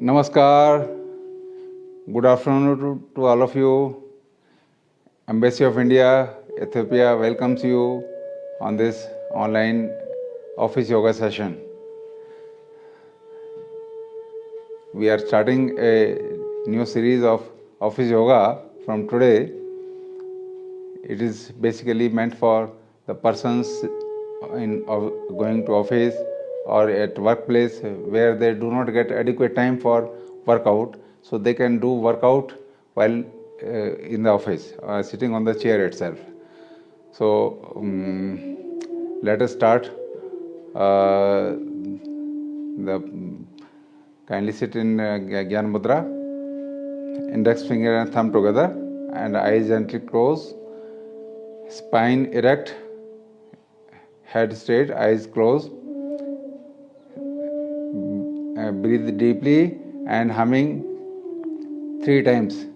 Namaskar. Good afternoon to all of you. Embassy of India, Ethiopia welcomes you on this online office yoga session. We are starting a new series of office yoga from today. It is basically meant for the persons going to office or at workplace where they do not get adequate time for workout, so they can do workout while in the office, sitting on the chair itself. So let us start. Kindly sit in Gyan Mudra, index finger and thumb together, and eyes gently close, spine erect, head straight, eyes closed. Breathe deeply and humming 3 times.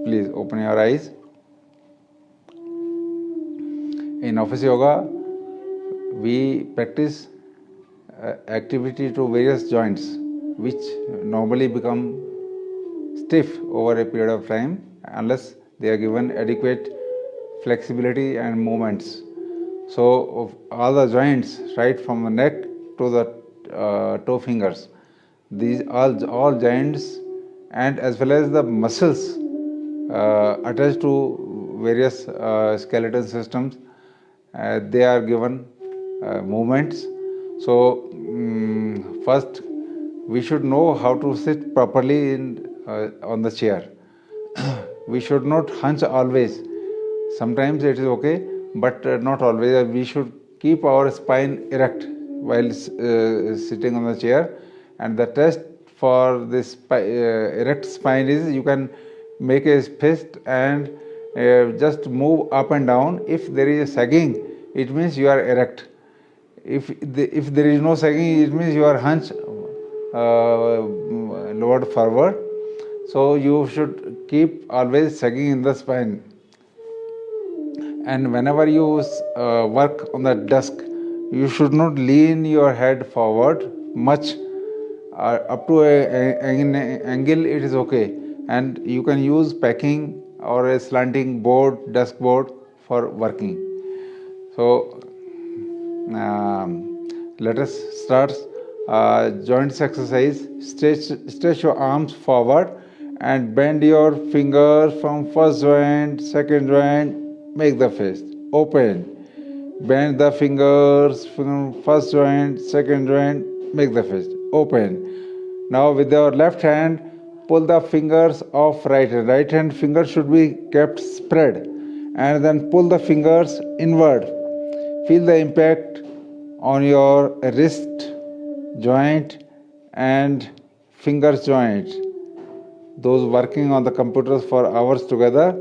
Please open your eyes. In office yoga, we practice activity to various joints which normally become stiff over a period of time unless they are given adequate flexibility and movements. So all the joints, right from the neck to the toe fingers, these all joints and as well as the muscles attached to various skeletal systems, they are given movements. So first we should know how to sit properly on the chair. We should not hunch always. Sometimes it is okay, but not always. We should keep our spine erect while sitting on the chair. And the test for this erect spine is you can make a fist and just move up and down. If there is a sagging, it means you are erect. If there is no sagging, it means you are hunched, lowered forward. So you should keep always sagging in the spine. And whenever you work on the desk, you should not lean your head forward much. Up to an angle it is okay, and you can use packing or a slanting board, desk board for working. So let us start joints exercise. Stretch your arms forward and bend your fingers from first joint, second joint, make the fist, open. Bend the fingers from first joint, second joint, make the fist, open. Now with your left hand, pull the fingers off right hand. Right hand finger should be kept spread, and then pull the fingers inward. Feel the impact on your wrist joint and fingers joint. Those working on the computers for hours together,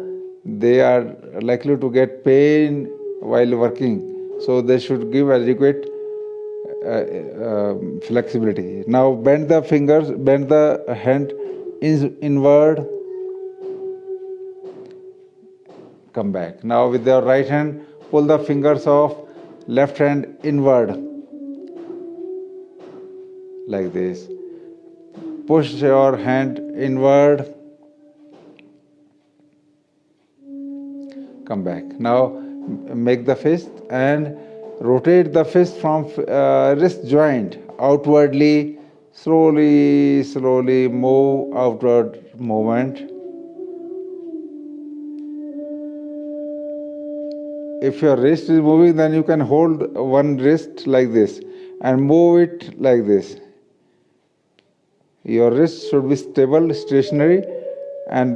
they are likely to get pain while working. So they should give adequate flexibility. Now bend the fingers, bend the hand inward, come back. Now with your right hand, pull the fingers off, left hand inward, like this. Push your hand inward, come back. Now make the fist and rotate the fist from wrist joint outwardly. Slowly move outward movement. If your wrist is moving, then you can hold one wrist like this and move it like this. Your wrist should be stable, stationary, and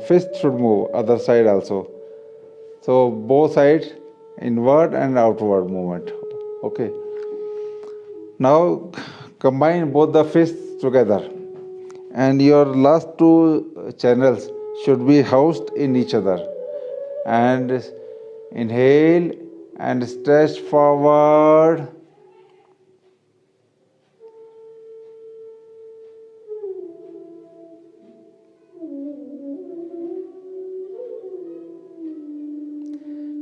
fist should move other side also. So both sides, inward and outward movement. Okay. Now combine both the fists together, and your last two channels should be housed in each other. And inhale and stretch forward.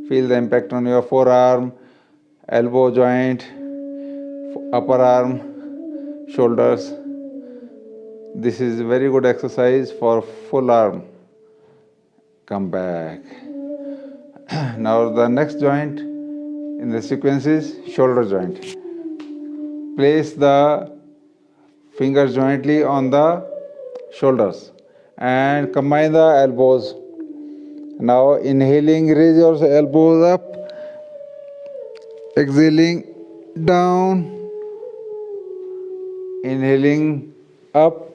Feel the impact on your forearm, elbow joint, upper arm, shoulders. This is a very good exercise for full arm. Come back. Now the next joint in the sequence is shoulder joint. Place the fingers jointly on the shoulders and combine the elbows. Now inhaling, raise your elbows up, exhaling down, inhaling up,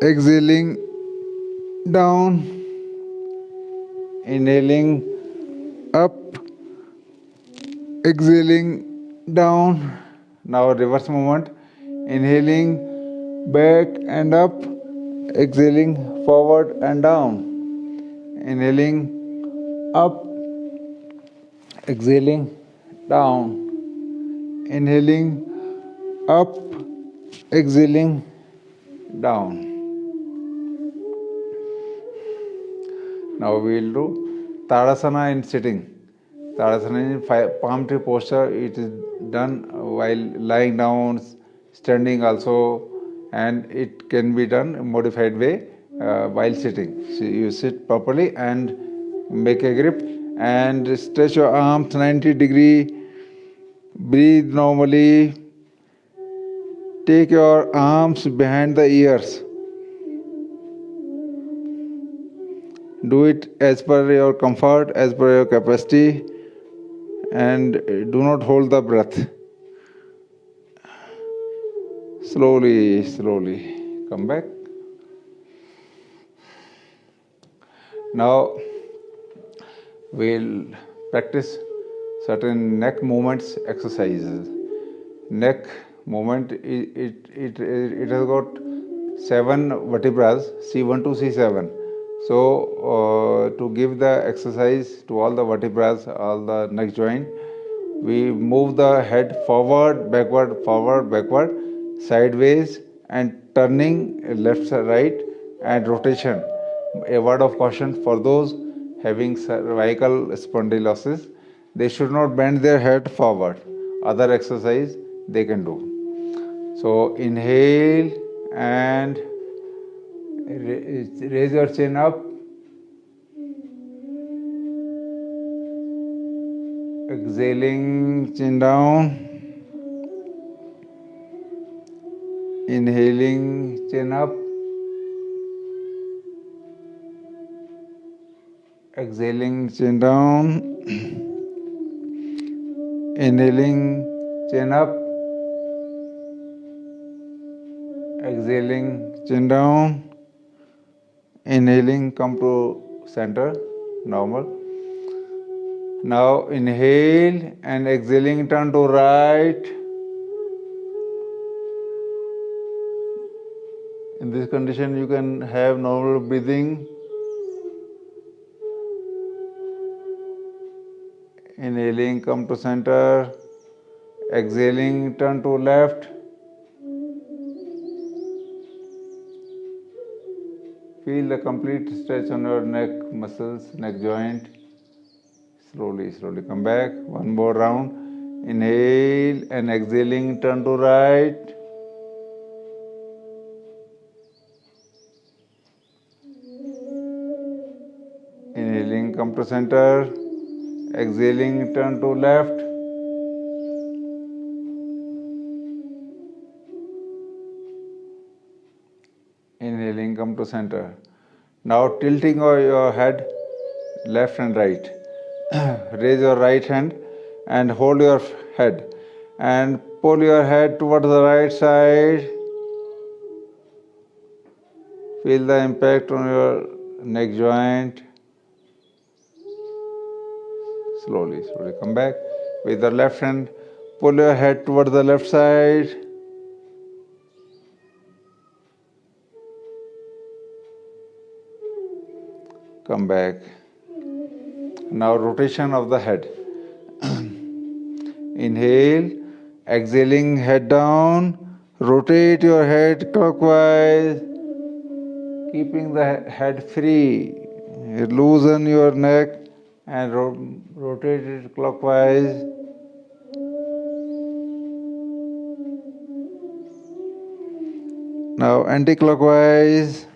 exhaling down, inhaling up, exhaling down. Now reverse movement, inhaling back and up, exhaling forward and down, inhaling up, exhaling down, inhaling up, exhaling down. Now we will do Tadasana in sitting. Tadasana in palm tree posture. It is done while lying down, standing also, and it can be done in modified way while sitting. So you sit properly and make a grip and stretch your arms 90-degree. Breathe normally. Take your arms behind the ears. Do it as per your comfort, as per your capacity, and do not hold the breath. Slowly, slowly come back. Now we'll practice certain neck movements exercises. Neck movement, it has got 7 vertebrae, C1 to C7. So to give the exercise to all the vertebrae, all the neck joint, we move the head forward, backward, sideways, and turning left, right, and rotation. A word of caution for those having cervical spondylosis: they should not bend their head forward. Other exercise they can do. So inhale and raise your chin up. Exhaling, chin down. Inhaling, chin up. Exhaling, chin down. Inhaling, chin up. Exhaling, chin down. Inhaling, come to center, normal. Now inhale and exhaling, turn to right. In this condition, you can have normal breathing. Inhaling, come to center. Exhaling, turn to left. Feel the complete stretch on your neck muscles, neck joint. Slowly, slowly come back. One more round. Inhale and exhaling, turn to right. Inhaling, come to center. Exhaling, turn to left. Inhaling, come to center. Now tilting your head left and right. Raise your right hand and hold your head and pull your head towards the right side. Feel the impact on your neck joint. Slowly, slowly come back. With the left hand, pull your head towards the left side. Come back. Now rotation of the head. Inhale, exhaling, head down. Rotate your head clockwise, keeping the head free. Loosen your neck and rotate it clockwise. Now anti-clockwise.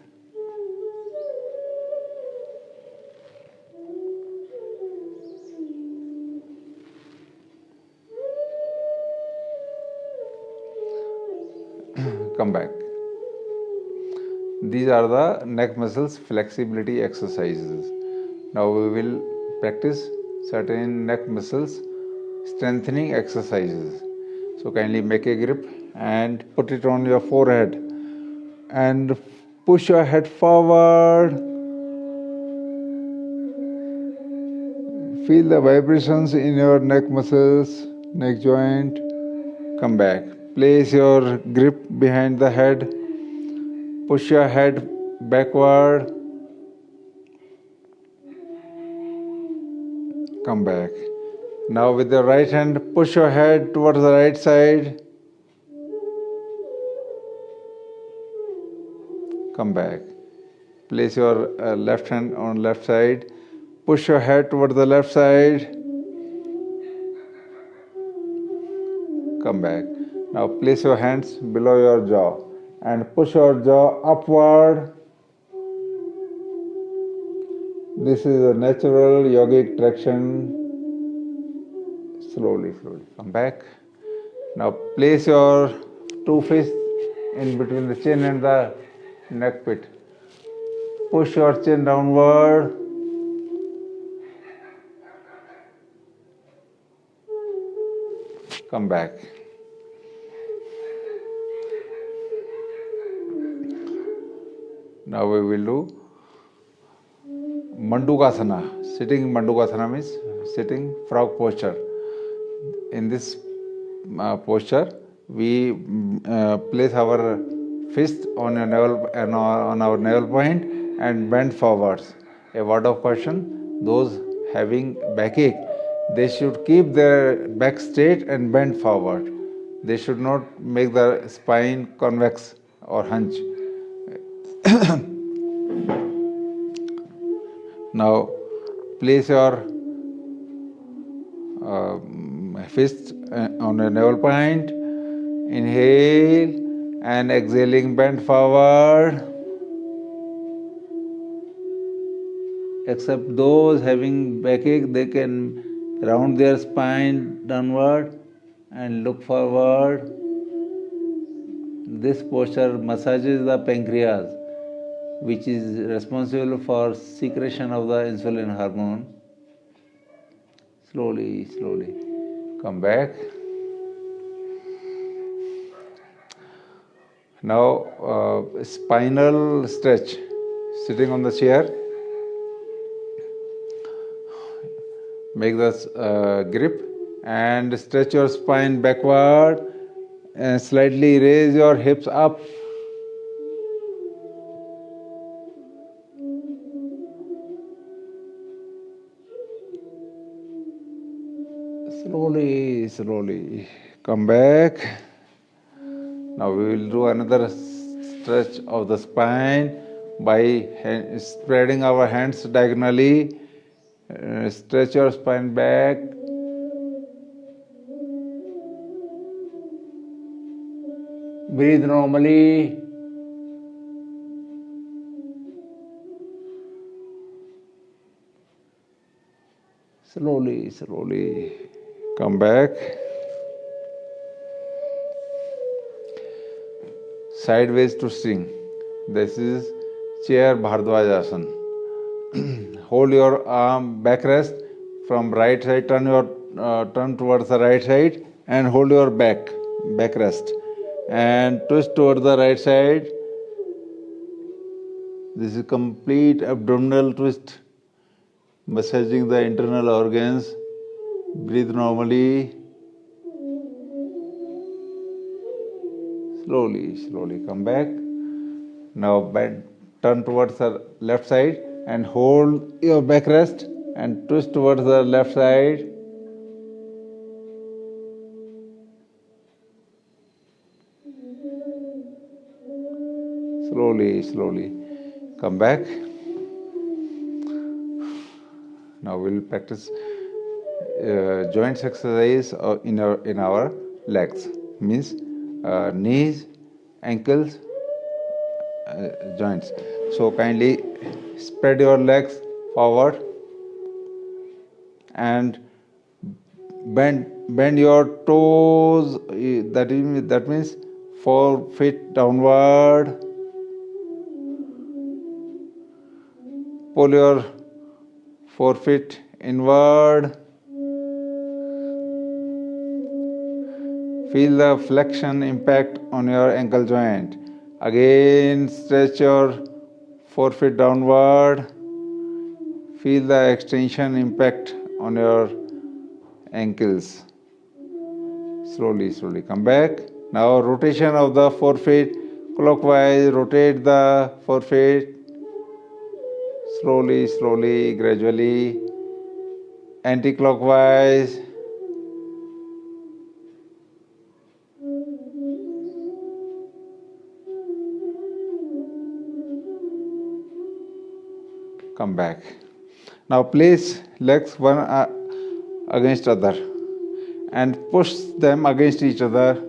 Come back. These are the neck muscles flexibility exercises. Now we will practice certain neck muscles strengthening exercises. So kindly make a grip and put it on your forehead and push your head forward. Feel the vibrations in your neck muscles, neck joint. Come back. Place your grip behind the head. Push your head backward. Come back. Now with the right hand, push your head towards the right side. Come back. Place your left hand on left side. Push your head towards the left side. Come back. Now place your hands below your jaw and push your jaw upward. This is a natural yogic traction. Slowly, slowly. Come back. Now place your two fists in between the chin and the neck pit. Push your chin downward. Come back. Now we will do Mandukasana. Sitting Mandukasana means sitting frog posture. In this posture, we place our fist on our navel point and bend forwards. A word of caution: those having backache, they should keep their back straight and bend forward. They should not make the spine convex or hunch. Now place your fist on a navel point. Inhale and exhaling, bend forward. Except those having backache, they can round their spine downward and look forward. This posture massages the pancreas, which is responsible for secretion of the insulin hormone. Slowly, slowly. Come back. Now, spinal stretch. Sitting on the chair. Make the grip and stretch your spine backward and slightly raise your hips up. Slowly, slowly. Come back. Now we will do another stretch of the spine by spreading our hands diagonally. Stretch your spine back. Breathe normally. Slowly, slowly. Come back. Sideways twisting. This is chair Bhardwaj Asana. Hold your arm backrest from right side. Turn towards the right side and hold your backrest and twist towards the right side. This is complete abdominal twist, massaging the internal organs. Breathe normally. Slowly come back. Now bend, turn towards the left side and hold your backrest and twist towards the left side. Slowly come back. Now we'll practice joints exercise in our legs, means knees, ankles, joints. So kindly spread your legs forward and bend your toes. That means 4 feet downward. Pull your 4 feet inward. Feel the flexion impact on your ankle joint. Again, stretch your 4 feet downward. Feel the extension impact on your ankles. Slowly come back. Now rotation of the 4 feet clockwise. Rotate the 4 feet. Slowly, gradually. Anti-clockwise. Come back. Now place legs one against other and push them against each other.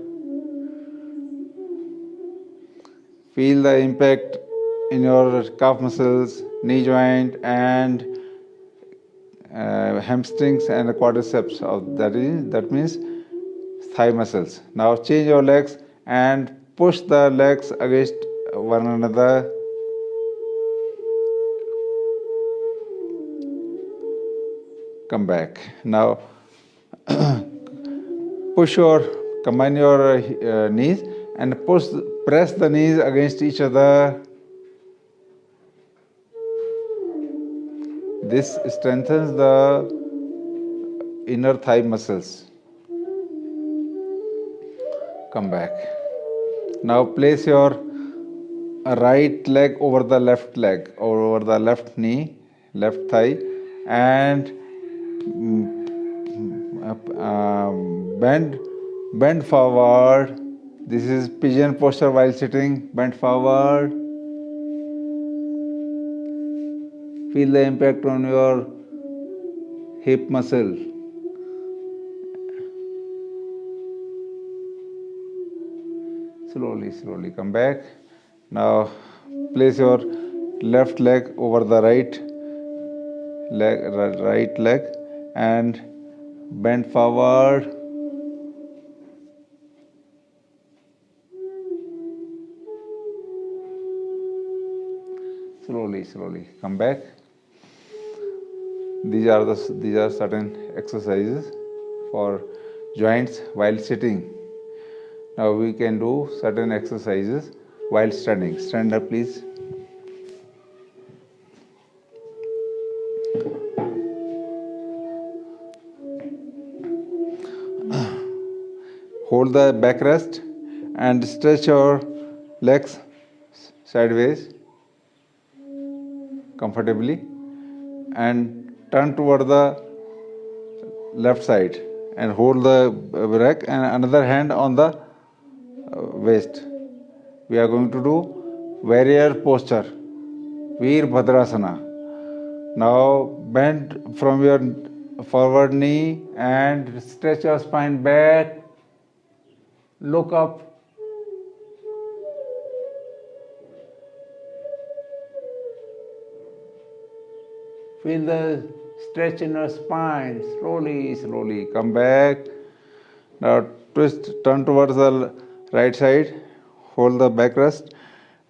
Feel the impact in your calf muscles, knee joint, and hamstrings and quadriceps. That means thigh muscles. Now change your legs and push the legs against one another. Come back. Now combine your knees and press the knees against each other. This strengthens the inner thigh muscles. Come back. Now place your right leg over the left leg, or over the left knee, left thigh, and bend forward. This is pigeon posture while sitting. Bend forward. Feel the impact on your hip muscle. Slowly come back. Now place your left leg over the right leg and bend forward. Slowly come back. These are certain exercises for joints while sitting. Now we can do certain exercises while standing. Stand up, please. Hold the backrest and stretch your legs sideways comfortably and turn toward the left side and hold the rack and another hand on the waist. We are going to do warrior posture, Veerbhadrasana. Now bend from your forward knee and stretch your spine back. Look up. Feel the stretch in your spine. Slowly come back. Now turn towards the right side. Hold the backrest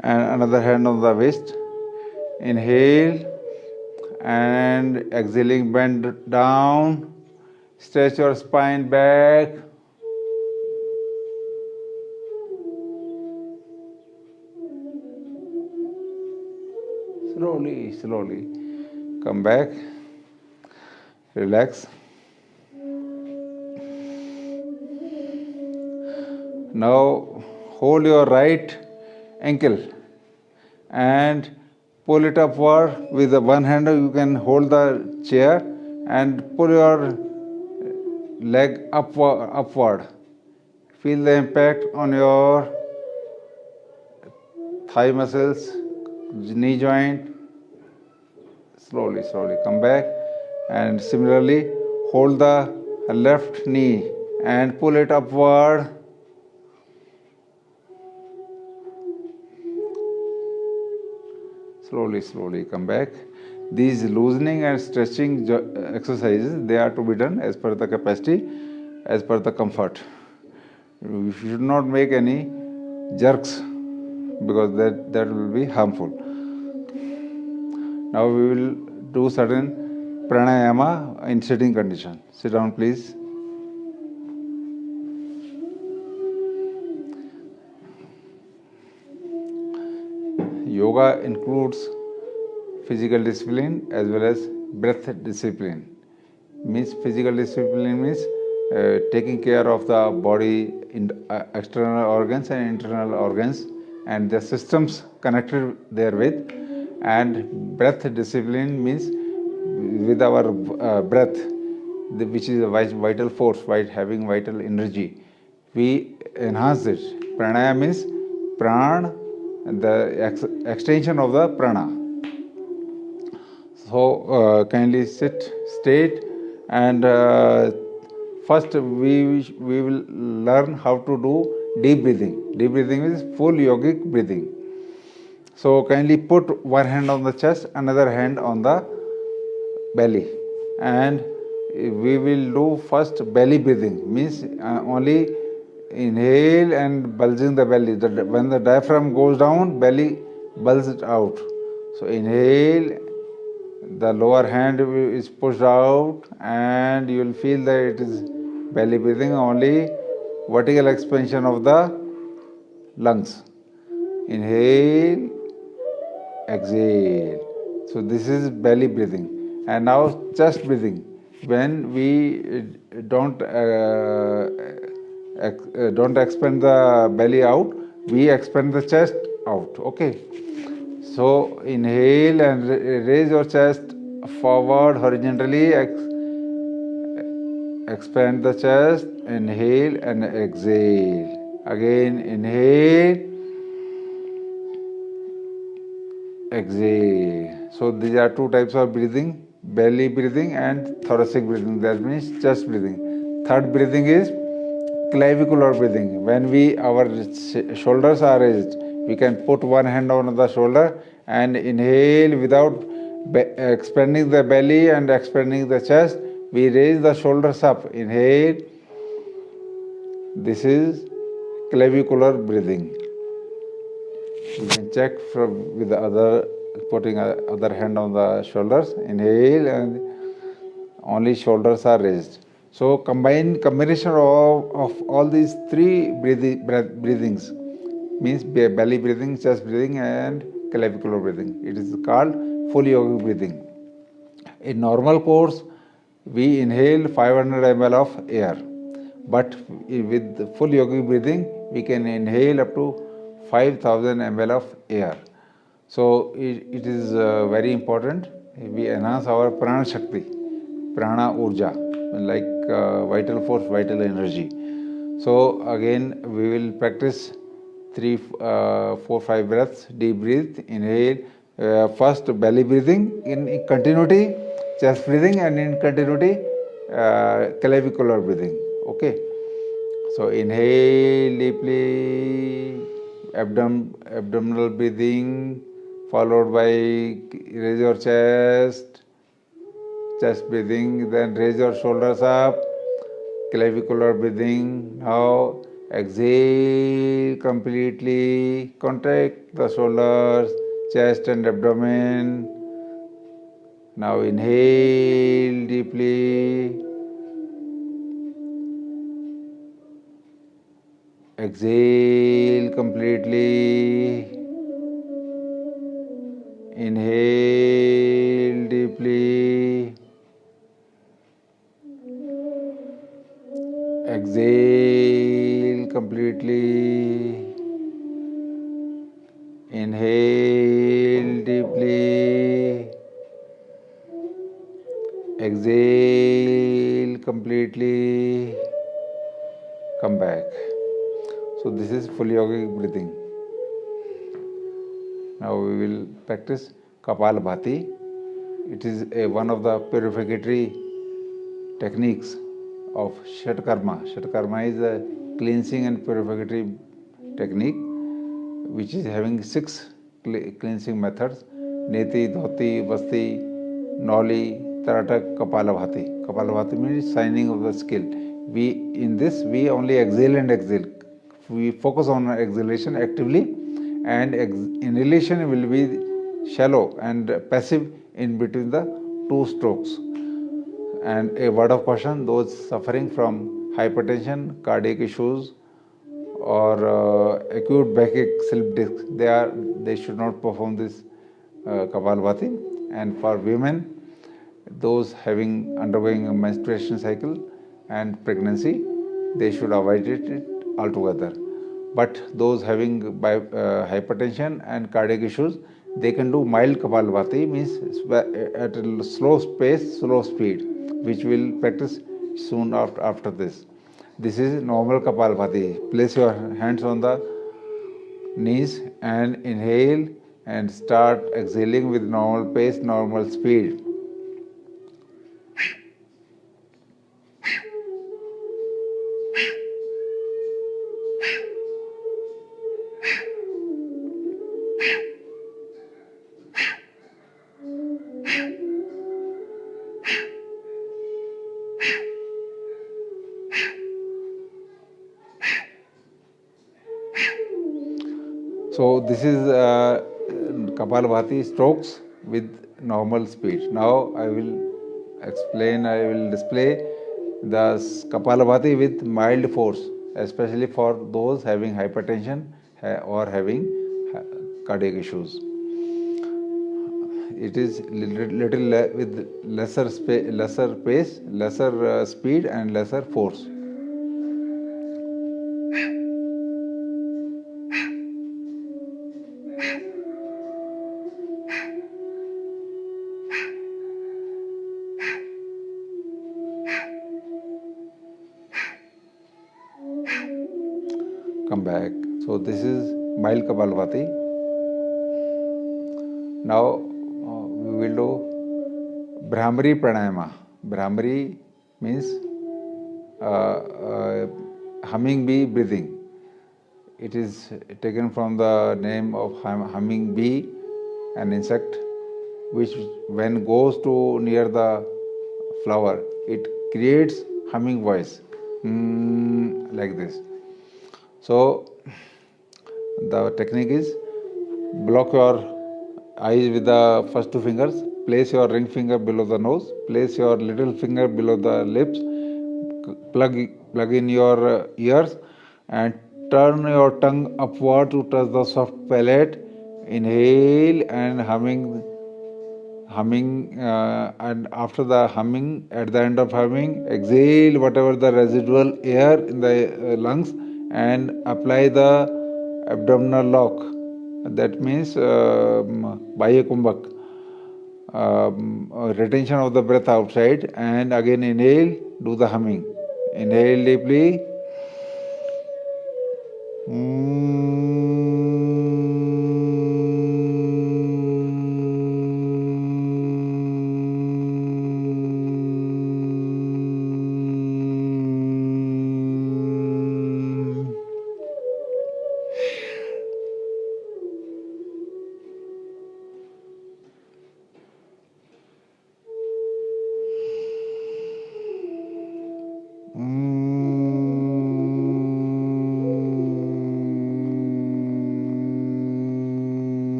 and another hand on the waist. Inhale and exhaling, bend down. Stretch your spine back. Slowly, slowly. Come back. Relax. Now hold your right ankle and pull it upward. With the one hand you can hold the chair and pull your leg upward. Feel the impact on your thigh muscles, knee joint. Slowly, slowly come back, and similarly hold the left knee and pull it upward. Slowly, slowly come back. These loosening and stretching exercises, they are to be done as per the capacity, as per the comfort. You should not make any jerks because that will be harmful. Now we will do certain pranayama in sitting condition. Sit down, please. Yoga includes physical discipline as well as breath discipline. Means physical discipline means taking care of the body in external organs and internal organs and the systems connected therewith. And breath discipline means with our breath, which is a vital force, having vital energy, we enhance it. Pranayama means pran, the extension of the prana. So kindly sit straight, and first we will learn how to do deep breathing. Deep breathing is full yogic breathing. So kindly put one hand on the chest, another hand on the belly, and we will do first belly breathing. Means only inhale and bulging the belly. When the diaphragm goes down, belly bulges out. So inhale, the lower hand is pushed out, and you will feel that it is belly breathing, only vertical expansion of the lungs. Inhale, exhale. So this is belly breathing. And now chest breathing. When we don't expand the belly out, we expand the chest out. Okay. So inhale and raise your chest forward horizontally. Expand the chest. Inhale and exhale. Again inhale, exhale. So these are two types of breathing: belly breathing and thoracic breathing. That means chest breathing. Third breathing is clavicular breathing. When our shoulders are raised, we can put one hand on the shoulder and inhale without expanding the belly and expanding the chest. We raise the shoulders up. Inhale. This is clavicular breathing. You can check with the other, putting other hand on the shoulders. Inhale and only shoulders are raised. So combination of all these three breathings means belly breathing, chest breathing, and clavicular breathing. It is called full yogic breathing. In normal course, we inhale 500 ml of air, but with full yogic breathing, we can inhale up to 5000 ml of air. So it is very important. We enhance our prana shakti, prana urja, like vital force, vital energy. So again, we will practice 3, 4, 5 breaths. Deep breathe, inhale. First belly breathing in continuity, chest breathing, and in continuity clavicular breathing. Okay. So inhale deeply, abdominal breathing, followed by raise your chest breathing, then raise your shoulders up, clavicular breathing. Now exhale completely, contract the shoulders, chest and abdomen. Now inhale deeply, exhale completely, Inhale deeply. Exhale completely. Inhale deeply. Exhale completely. Come back. So this is full yogic breathing. Now we will practice Kapalabhati. It is one of the purificatory techniques of Shatkarma. Shatkarma is a cleansing and purificatory technique which is having 6 cleansing methods: Neti, Dhoti, Basti, Noli, Taratak, Kapalabhati. Kapalabhati means signing of the skill. We only exhale and exhale. We focus on exhalation actively, and inhalation will be shallow and passive in between the 2 strokes. And a word of caution: those suffering from hypertension, cardiac issues, or acute backache, slip disc, they should not perform this Kapalabhati. And for women, those undergoing a menstruation cycle and pregnancy, they should avoid it altogether. But those having hypertension and cardiac issues, they can do mild Kapalabhati, means at a slow pace, slow speed, which we'll practice soon after this. This is normal Kapalabhati. Place your hands on the knees and inhale and start exhaling with normal pace, normal speed. So this is Kapalabhati strokes with normal speed. Now I will display the Kapalabhati with mild force, especially for those having hypertension or having cardiac issues. It is little with lesser pace, lesser speed and lesser force. Come back. So this is mild Kapalabhati. Now we will do Bhramari Pranayama. Bhramari means humming bee breathing. It is taken from the name of humming bee, an insect which when goes to near the flower, it creates humming voice like this. So the technique is: block your eyes with the first 2 fingers, place your ring finger below the nose, place your little finger below the lips, plug in your ears and turn your tongue upward to touch the soft palate. Inhale and humming, and after the humming, at the end of humming, exhale whatever the residual air in the lungs and apply the abdominal lock. That means Bhaya Kumbhak, retention of the breath outside, and again inhale, do the humming. Inhale deeply.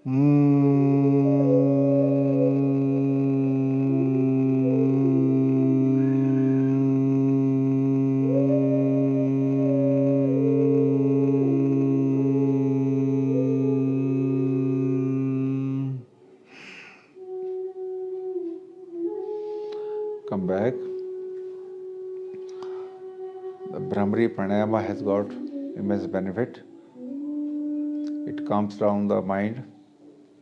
Come back. The Brahmari Pranayama has got immense benefit. It calms down the mind.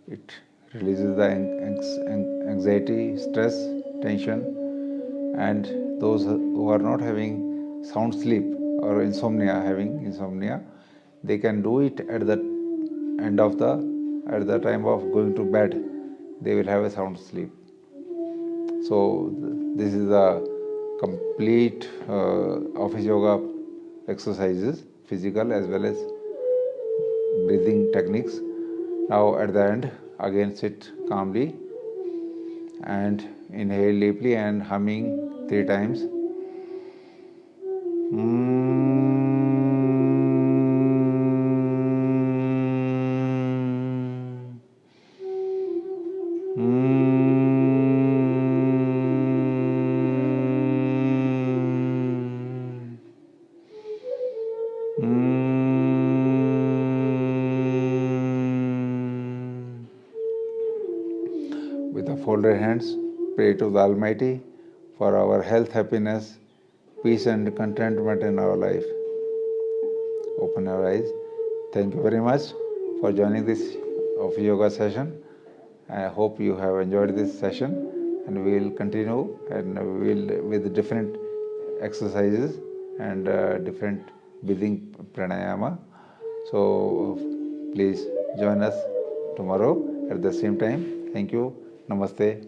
It releases the anxiety, stress, tension, and those who are not having sound sleep or having insomnia, they can do it at the time of going to bed. They will have a sound sleep. So this is a complete office yoga exercises, physical as well as breathing techniques. Now at the end, again sit calmly and inhale deeply and humming 3 times. With the folded hands, pray to the Almighty for our health, happiness, peace and contentment in our life. Open your eyes. Thank you very much for joining this of yoga session. I hope you have enjoyed this session, and we will continue and we will with different exercises and different breathing pranayama. So please join us tomorrow at the same time. Thank you. Namaste.